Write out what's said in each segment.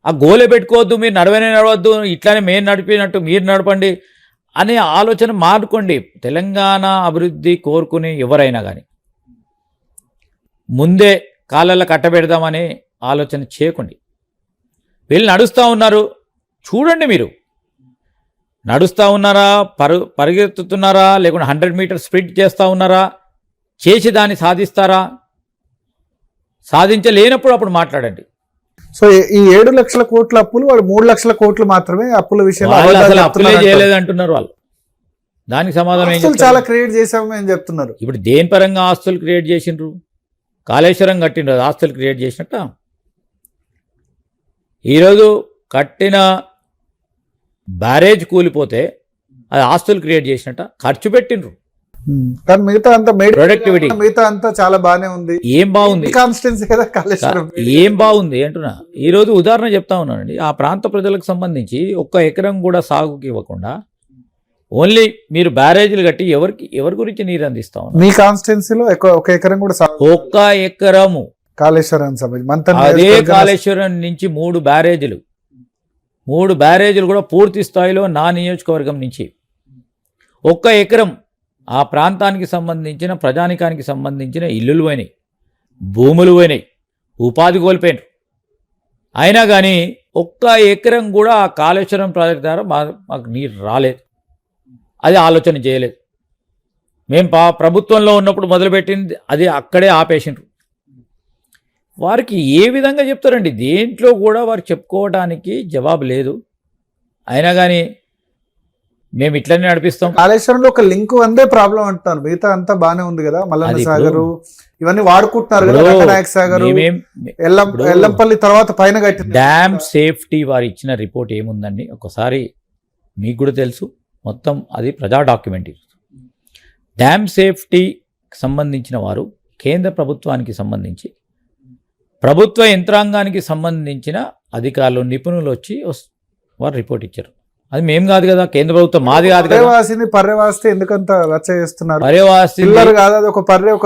ఆ గోలే పెట్టుకోవద్దు, మీరు నడవద్దు, ఇట్లానే మేము నడిపినట్టు మీరు నడపండి అనే ఆలోచన మార్చుకోండి. తెలంగాణ అభివృద్ధి కోరుకునే ఎవరైనా కానీ ముందే కాళ్ళల్లో కట్టబెడదామనే ఆలోచన చేయకండి. వీళ్ళు నడుస్తూ ఉన్నారు చూడండి, మీరు నడుస్తూ ఉన్నారా, పరిగెత్తుతున్నారా, లేకుంటే 100 మీటర్స్ స్ప్రింట్ చేస్తూ ఉన్నారా, చేసి దాన్ని సాధిస్తారా? సాధించలేనప్పుడు అప్పుడు మాట్లాడండి. సో ఈ 7 లక్షల కోట్ల అప్పులు వాడు 3 లక్షల కోట్లు మాత్రమే అప్పుల విషయంలో అసలు అప్పులే చేయలేదు అంటున్నారు వాళ్ళు. దానికి సమాధానం ఏం చెప్తారు? చాలా క్రియేట్ చేసాము అని చెప్తున్నారు. ఇప్పుడు దేని పరంగా ఆస్తులు క్రియేట్ చేసిండ్రు? కాళేశ్వరం కట్టిండ్రు, ఆస్తులు క్రియేట్ చేసినట్ట. ఈరోజు కట్టిన బ్యారేజ్ కూలిపోతే అది ఆస్తులు క్రియేట్ చేసినట్ట. ఖర్చు పెట్టిండ్రు కానీ మిగతా అంతా ప్రొడక్టివిటీ మిగతా అంతా చాలా బాగానే ఉంది. ఏం బాగుంది? కాన్స్టిట్యున్సీ కదా కాళేశ్వరం. ఏం బాగుంది అంటున్నా. ఈరోజు ఉదాహరణ చెప్తా ఉన్నానండి. ఆ ప్రాంత ప్రజలకు సంబంధించి 1 ఎకరం కూడా సాగుకి ఇవ్వకుండా ఓన్లీ మీరు బ్యారేజీలు కట్టి ఎవరి గురించి నీరు అందిస్తా ఉన్నారు? మీ కాన్స్టిట్యున్సీలో 1 ఎకరం కూడా 1 ఎకరము కాళేశ్వరం అదే కాళేశ్వరం నుంచి 3 బ్యారేజీలు కూడా పూర్తి స్థాయిలో నా నియోజకవర్గం నుంచి 1 ఎకరం ఆ ప్రాంతానికి సంబంధించిన ప్రజానికానికి సంబంధించిన ఇల్లులు పోయినాయి, భూములు పోయినాయి, ఉపాధి కోల్పోయినారు. అయినా కానీ 1 ఎకరం కూడా ఆ కాళేశ్వరం ప్రాజెక్ట్ ద్వారా మాకు నీరు రాలేదు. అది ఆలోచన చేయలేదు. మేము ప్రభుత్వంలో ఉన్నప్పుడు మొదలుపెట్టింది అది అక్కడే ఆపేసిండ్రు. వారికి ఏ విధంగా చెప్తారండి? దేంట్లో కూడా వారు చెప్పుకోవడానికి జవాబు లేదు. అయినా కానీ మేము ఇట్లనే నడిపిస్తాం. కాళేశ్వరంలో ఒక లింక్ అందే ప్రాబ్లం అంటున్నారు, మిగతా అంతా బాగానే ఉంది కదా. మల్లన్న సాగరు ఇవన్నీ వాడుకుంటున్నారు కదా, రంగనాయక సాగరు, ఎల్లంపల్లి తర్వాత పైన కట్టిన డ్యామ్ సేఫ్టీ వారు ఇచ్చిన రిపోర్ట్ ఏముందండి ఒకసారి మీకు కూడా తెలుసు. మొత్తం అది ప్రజా డాక్యుమెంట్. డ్యామ్ సేఫ్టీకి సంబంధించిన వారు కేంద్ర ప్రభుత్వానికి సంబంధించి ప్రభుత్వ యంత్రాంగానికి సంబంధించిన అధికారులు, నిపుణులు వచ్చి వారు రిపోర్ట్ ఇచ్చారు. అది మేము కాదు కదా, కేంద్ర ప్రభుత్వం మాది కాదు కదా. పర్యవాస్తే ఎందుకంత రచ్చ చేస్తున్నారు? పర్యవాసి కాదు, అది ఒక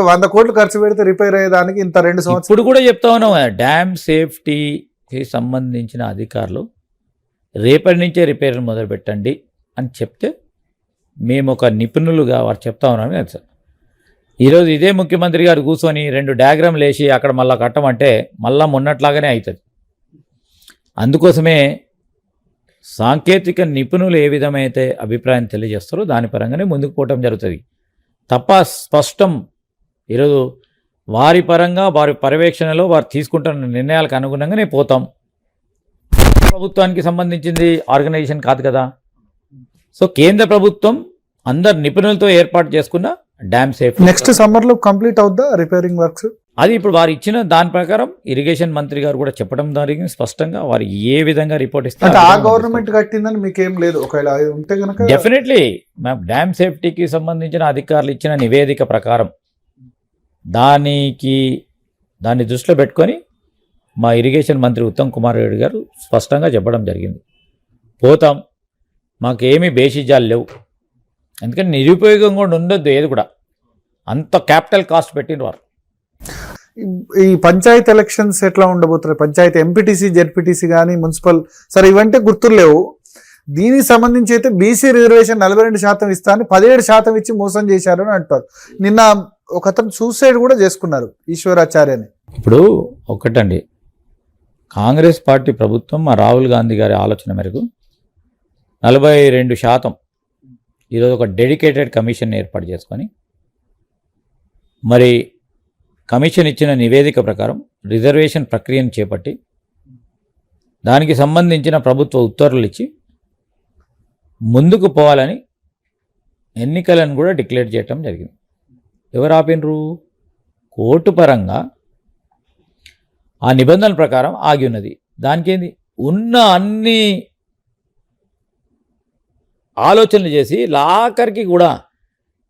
100 కోట్లు ఖర్చు పెడితే రిపేర్ అయ్యేదానికి ఇంత 2 సంవత్సరాలు. ఇప్పుడు కూడా చెప్తా ఉన్నాం, డ్యామ్ సేఫ్టీకి సంబంధించిన అధికారులు రేపటి నుంచే రిపేర్ మొదలు పెట్టండి అని చెప్తే మేము ఒక నిపుణులుగా వారు చెప్తా ఉన్నాం కదా సార్. ఈరోజు ఇదే ముఖ్యమంత్రి గారు కూర్చొని 2 డయాగ్రామ్లు వేసి అక్కడ మళ్ళీ కట్టమంటే మళ్ళీ మొన్నట్లాగానే అవుతుంది. అందుకోసమే సాంకేతిక నిపుణులు ఏ విధమైతే అభిప్రాయం తెలియజేస్తారో దాని పరంగానే ముందుకు పోవటం జరుగుతుంది తప్ప స్పష్టం ఈరోజు వారి పరంగా వారి పర్యవేక్షణలో వారు తీసుకుంటున్న నిర్ణయాలకు అనుగుణంగానే పోతాం. ప్రభుత్వానికి సంబంధించింది ఆర్గనైజేషన్ కాదు కదా. సో కేంద్ర ప్రభుత్వం అందరు నిపుణులతో ఏర్పాటు చేసుకున్న డ్యామ్ సేఫ్టీ నెక్స్ట్ సమ్మర్ లో కంప్లీట్ అవుద్దా రిపేరింగ్ వర్క్స్? అది ఇప్పుడు వారు ఇచ్చిన దాని ప్రకారం ఇరిగేషన్ మంత్రి గారు కూడా చెప్పడం జరిగింది స్పష్టంగా. వారు ఏ విధంగా రిపోర్ట్ ఇస్తారు ఆ గవర్నమెంట్ కట్టిందని మీకేం లేదు, ఒకవేళ ఉంటే కనుక డెఫినెట్లీ డ్యామ్ సేఫ్టీకి సంబంధించిన అధికారులు ఇచ్చిన నివేదిక ప్రకారం దాన్ని దృష్టిలో పెట్టుకొని మా ఇరిగేషన్ మంత్రి ఉత్తమ్ కుమార్ రెడ్డి గారు స్పష్టంగా చెప్పడం జరిగింది. పోతాం, మాకేమీ బేసిజాలు లేవు. ఎందుకంటే నిరుపయోగం కూడా ఉండొద్దు ఏది కూడా. అంత క్యాపిటల్ కాస్ట్ పెట్టిన వారు. ఈ పంచాయతీ ఎలక్షన్స్ ఎట్లా ఉండబోతున్నాయి? పంచాయతీ ఎంపీటీసీ, జెడ్పీటీసీ కానీ మున్సిపల్, సరే ఇవంటే గుర్తులేవు. దీనికి సంబంధించి అయితే బీసీ రిజర్వేషన్ 42% ఇస్తాను 17% ఇచ్చి మోసం చేశారు అని అంటారు. నిన్న ఒక అతను సూసైడ్ కూడా చేసుకున్నారు, ఈశ్వరాచార్యని. ఇప్పుడు ఒకటండి, కాంగ్రెస్ పార్టీ ప్రభుత్వం మా రాహుల్ గాంధీ గారి ఆలోచన మేరకు 42% ఈరోజు ఒక డెడికేటెడ్ కమిషన్ ఏర్పాటు చేసుకొని మరి కమిషన్ ఇచ్చిన నివేదిక ప్రకారం రిజర్వేషన్ ప్రక్రియను చేపట్టి దానికి సంబంధించిన ప్రభుత్వ ఉత్తర్వులు ఇచ్చి ముందుకు పోవాలని ఎన్నికలను కూడా డిక్లేర్ చేయటం జరిగింది. ఎవరు ఆపినరు? కోర్టు పరంగా ఆ నిబంధనల ప్రకారం ఆగి ఉన్నది. దానికేంది, ఉన్న అన్ని ఆలోచనలు చేసి లాఖరికి కూడా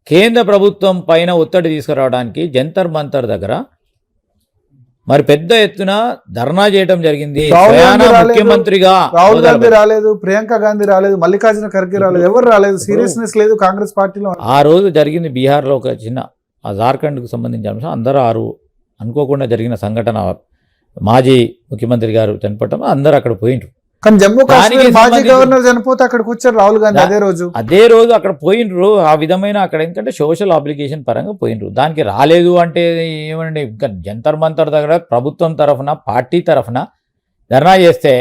కేంద్ర ప్రభుత్వం పైన ఒత్తిడి తీసుకురావడానికి జంతర్ మంతర్ దగ్గర మరి పెద్ద ఎత్తున ధర్నా చేయడం జరిగింది. ముఖ్యమంత్రిగా రాహుల్ గాంధీ రాలేదు, ప్రియాంక గాంధీ రాలేదు, మల్లికార్జున ఖర్గే రాలేదు, ఎవరు రాలేదు. సీరియస్నెస్ లేదు కాంగ్రెస్ పార్టీలో. ఆ రోజు జరిగింది బీహార్లో ఒక చిన్న జార్ఖండ్కు సంబంధించిన అంశం. అందరూ అనుకోకుండా జరిగిన సంఘటన మాజీ ముఖ్యమంత్రి గారు చనిపోవటం అందరూ అక్కడ పోయిండ్రు. కానీ జమ్మూ కాశ్మీర్ దానికి మాజీ సంబంధించి- గవర్నర్ చనిపోతే అక్కడికి వచ్చారు రాహుల్ గాంధీ అదే రోజు. అదే రోజు అక్కడ పోయినరు. ఆ విధమైన అక్కడ ఎందుకంటే సోషల్ అప్లికేషన్ పరంగా పోయినరు. దానికి రాలేదు అంటే ఏమండి, ఇంకా జంతర్ మంతర్ దగ్గర ప్రభుత్వం తరఫున పార్టీ తరఫున ధర్నా చేస్తే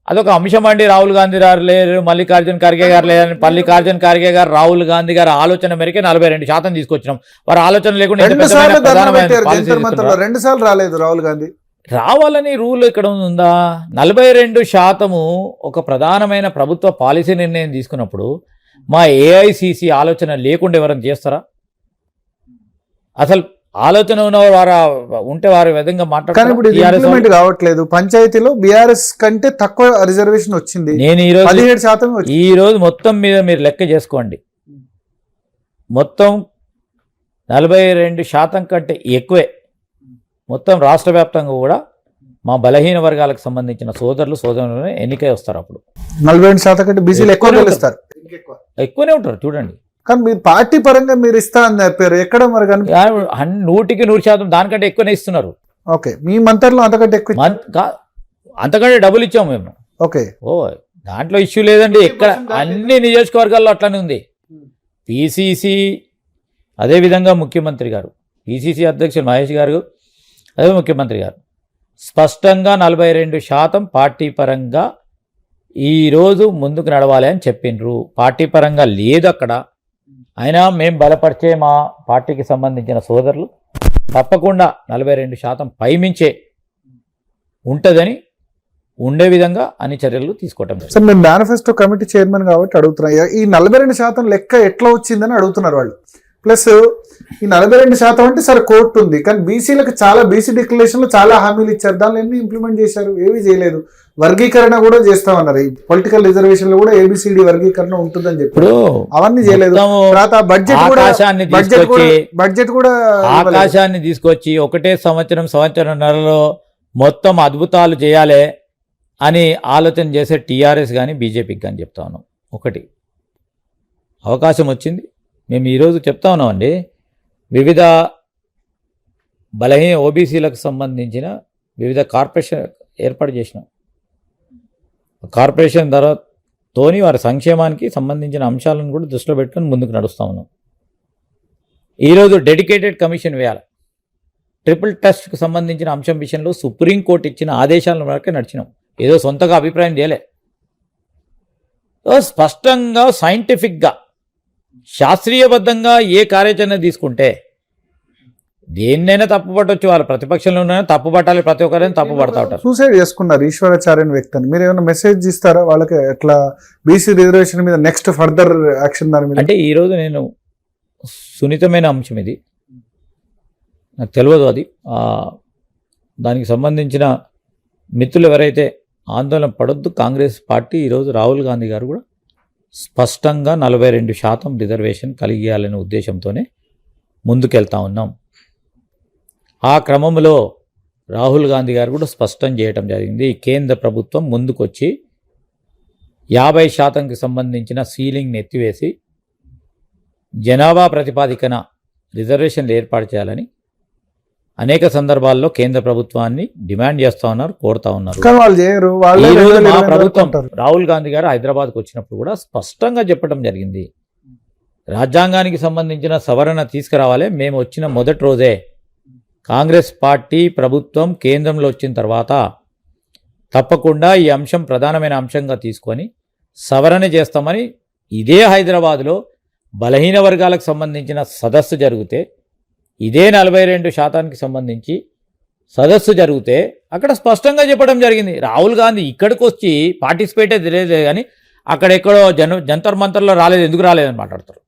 అదొక అంశం అండి. రాహుల్ గాంధీ గారు లేరు, మల్లికార్జున ఖర్గే గారు లేరని మల్లికార్జున ఖర్గే గారు రాహుల్ గాంధీ గారి ఆలోచన మేరకే 42% తీసుకొచ్చినాం. వారి ఆలోచన లేకుండా ఇంత 2 పెద్దమైన సార్లు ధర్నా ప్రధానమైన పెట్టారు పాలసీ జంతర్ మంతర్లో, తీసుకున్నారు. 2 సార్లు రాలేదు రాహుల్ గాంధీ. రావాలని రూల్ ఇక్కడ ఉందా? 42% ఒక ప్రధానమైన ప్రభుత్వ పాలసీ నిర్ణయం తీసుకున్నప్పుడు మా ఏఐసిసి ఆలోచన లేకుండా ఎవరైనా చేస్తారా? అసలు ఆలోచన ఉన్నవారు ఉంటే వారి విధంగా కానీ ఇప్పుడు ఇది మాట్లాడారు. ఇంప్లిమెంట్ కావట్లేదు. పంచాయతీలో బీఆర్ఎస్ కంటే తక్కువ రిజర్వేషన్ వచ్చింది, నేను ఈ రోజు 17% వచ్చింది. ఈ రోజు మొత్తం మీద మీరు లెక్క చేసుకోండి, మొత్తం 42% కంటే ఎక్కువే మొత్తం రాష్ట్ర వ్యాప్తంగా కూడా మా బలహీన వర్గాలకు సంబంధించిన సోదరులు ఎన్నికై వస్తారు. అప్పుడు 42% కంటే బీసీలు ఎక్కువ గెలుస్తారు. ఎక్కువనే ఉంటారు చూడండి. కానీ మీరు పార్టీ పరంగా మీరు ఇస్తా అని చెప్పారు, ఎక్కడ మరి కనుక 100% దానికంటే ఎక్కువనే ఇస్తున్నారు. ఓకే, మీ మంత్రులు అంతకంటే ఎక్కువ అంతకంటే డబ్బులు ఇచ్చాము మేము. ఓకే, ఓ దాంట్లో ఇష్యూ లేదండి. ఎక్కడ అన్ని నియోజకవర్గాల్లో అట్లానే ఉంది. పిసిసి అదేవిధంగా ముఖ్యమంత్రి గారు, పిసిసి అధ్యక్షులు మహేష్ గారు, అదే ముఖ్యమంత్రి గారు స్పష్టంగా 42% పార్టీ పరంగా ఈరోజు ముందుకు నడవాలి అని చెప్పిండ్రు. పార్టీ పరంగా లేదు అక్కడ. అయినా మేము బలపరిచే మా పార్టీకి సంబంధించిన సోదరులు తప్పకుండా 42% పైమించే ఉంటుందని ఉండే విధంగా అన్ని చర్యలు తీసుకోవటం. సార్ మీరు మేనిఫెస్టో కమిటీ చైర్మన్ కాబట్టి అడుగుతున్నా, ఈ 42% లెక్క ఎట్లా వచ్చిందని అడుగుతున్నారు వాళ్ళు. ప్లస్ ఈ 42% అంటే సరే కోర్టు ఉంది, కానీ బీసీలకు చాలా బీసీ డిక్లరేషన్ లో చాలా హామీలు ఇచ్చారు, దానిలో ఎన్ని ఇంప్లిమెంట్ చేశారు? ఏమీ చేయలేదు. వర్గీకరణ కూడా చేస్తామన్నారు, ఈ పొలిటికల్ రిజర్వేషన్ లో కూడా ఏబిసిడి వర్గీకరణ ఉంటుందని చెప్పి అవన్నీ చేయలేదు. తర్వాత బడ్జెట్ కూడా ఆకాశాన్ని తీసుకొచ్చి ఒకటే సంవత్సరంన్నరలో మొత్తం అద్భుతాలు చేయాలి అని ఆలోచన చేసే టీఆర్ఎస్ కానీ బీజేపీకి కానీ చెప్తా ఉన్నాం. ఒకటి అవకాశం వచ్చింది, మేము ఈరోజు చెప్తా ఉన్నామండి, వివిధ బలహీన ఓబీసీలకు సంబంధించిన వివిధ కార్పొరేషన్ ఏర్పాటు చేసినాం. కార్పొరేషన్ ధరతోని వారి సంక్షేమానికి సంబంధించిన అంశాలను కూడా దృష్టిలో పెట్టుకొని ముందుకు నడుస్తా ఉన్నాం. ఈరోజు డెడికేటెడ్ కమిషన్ వేయాలి. ట్రిపుల్ టెస్ట్కి సంబంధించిన అంశం విషయంలో సుప్రీంకోర్టు ఇచ్చిన ఆదేశాల వరకే నడిచినాం, ఏదో సొంతగా అభిప్రాయం చేయలే. స్పష్టంగా సైంటిఫిక్గా శాస్త్రీయబద్ధంగా ఏ కార్యాచరణ తీసుకుంటే దేన్నైనా తప్పు పట్టవచ్చు. వాళ్ళు ప్రతిపక్షంలో ఉన్న తప్పు పట్టాలి, ప్రతి ఒక్కరైనా తప్పు పడతా ఉంటారు. సూసైడ్ చేసుకున్నారు ఈశ్వరాచార్య వ్యక్తిని, మీరు ఏమైనా మెసేజ్ ఇస్తారా వాళ్ళకి? ఎట్లా బీసీ రిజర్వేషన్ మీద నెక్స్ట్ ఫర్దర్ యాక్షన్ దాని మీద? అంటే ఈరోజు నేను సున్నితమైన అంశం ఇది, నాకు తెలియదు అది. దానికి సంబంధించిన మిత్రులు ఎవరైతే ఆందోళన పడొద్దు. కాంగ్రెస్ పార్టీ ఈరోజు రాహుల్ గాంధీ గారు కూడా స్పష్టంగా 42% రిజర్వేషన్ కలిగేయాలనే ఉద్దేశంతోనే ముందుకెళ్తా ఉన్నాం. ఆ క్రమంలో రాహుల్ గాంధీ గారు కూడా స్పష్టం చేయటం జరిగింది, కేంద్ర ప్రభుత్వం ముందుకొచ్చి 50%కి సంబంధించిన సీలింగ్ని ఎత్తివేసి జనాభా ప్రతిపాదికన రిజర్వేషన్లు ఏర్పాటు చేయాలని అనేక సందర్భాల్లో కేంద్ర ప్రభుత్వాన్ని డిమాండ్ చేస్తా ఉన్నారు, కోరుతా ఉన్నారు. ఈరోజు మా ప్రభుత్వం రాహుల్ గాంధీ గారు హైదరాబాద్కు వచ్చినప్పుడు కూడా స్పష్టంగా చెప్పడం జరిగింది, రాజ్యాంగానికి సంబంధించిన సవరణ తీసుకురావాలి. మేము వచ్చిన మొదటి రోజే కాంగ్రెస్ పార్టీ ప్రభుత్వం కేంద్రంలో వచ్చిన తర్వాత తప్పకుండా ఈ అంశం ప్రధానమైన అంశంగా తీసుకొని సవరణ చేస్తామని ఇదే హైదరాబాద్లో బలహీన వర్గాలకు సంబంధించిన సదస్సు జరిగితే, ఇదే 42%కి సంబంధించి సదస్సు జరిగితే అక్కడ స్పష్టంగా చెప్పడం జరిగింది. రాహుల్ గాంధీ ఇక్కడికి వచ్చి పార్టిసిపేటే తెలియదు కానీ అక్కడెక్కడో జంతర్ మంతర్లో రాలేదు, ఎందుకు రాలేదని మాట్లాడతారు.